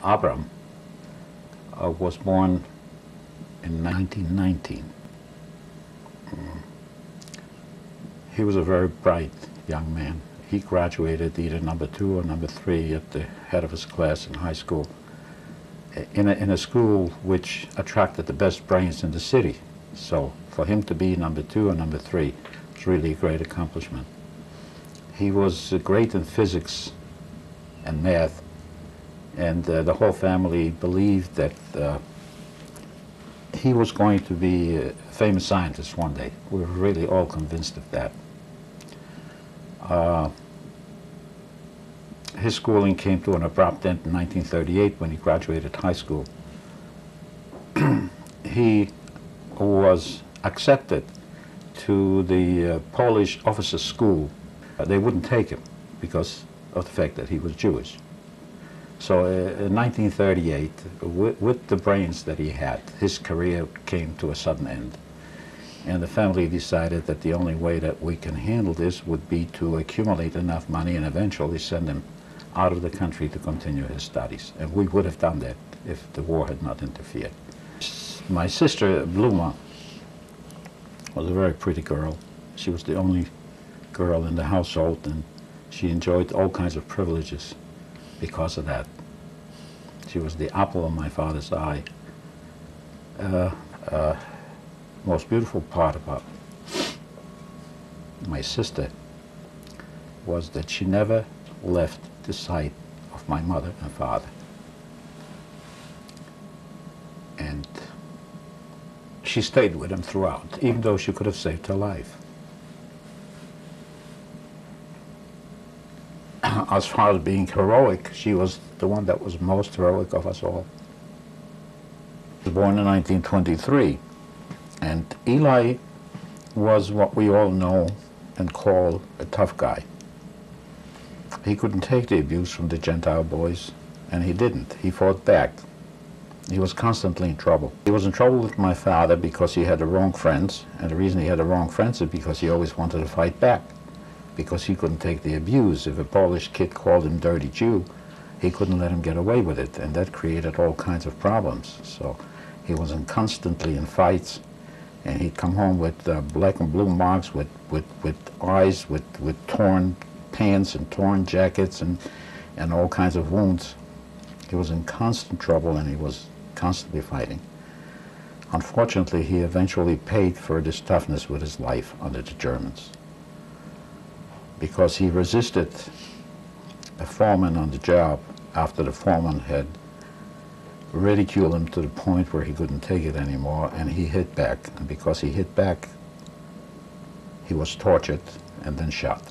Abram was born in 1919. He was a very bright young man. He graduated either number 2 or number 3 at the head of his class in high school, in a school which attracted the best brains in the city. So for him to be number 2 or number 3 was really a great accomplishment. He was great in physics and math, and the whole family believed that he was going to be a famous scientist one day. We were really all convinced of that. His schooling came to an abrupt end in 1938 when he graduated high school. He was accepted to the Polish officers' school. They wouldn't take him because of the fact that he was Jewish. So in 1938, with the brains that he had, his career came to a sudden end. And the family decided that the only way that we can handle this would be to accumulate enough money and eventually send him out of the country to continue his studies. And we would have done that if the war had not interfered. My sister, Bluma, was a very pretty girl. She was the only girl in the household, and she enjoyed all kinds of privileges because of that. She was the apple of my father's eye. Most beautiful part about my sister was that she never left the sight of my mother and father. And she stayed with them throughout, even though she could have saved her life. As far as being heroic, she was the one that was most heroic of us all. She was born in 1923, and Eli was what we all know and call a tough guy. He couldn't take the abuse from the Gentile boys, and he didn't. He fought back. He was constantly in trouble. He was in trouble with my father because he had the wrong friends, and the reason he had the wrong friends is because he always wanted to fight back, because he couldn't take the abuse. If a Polish kid called him dirty Jew, he couldn't let him get away with it, and that created all kinds of problems. So he was constantly in fights, and he'd come home with black and blue marks, with eyes, with torn pants and torn jackets and all kinds of wounds. He was in constant trouble, and he was constantly fighting. Unfortunately, he eventually paid for this toughness with his life under the Germans, because he resisted a foreman on the job after the foreman had ridiculed him to the point where he couldn't take it anymore, and he hit back. And because he hit back, he was tortured and then shot.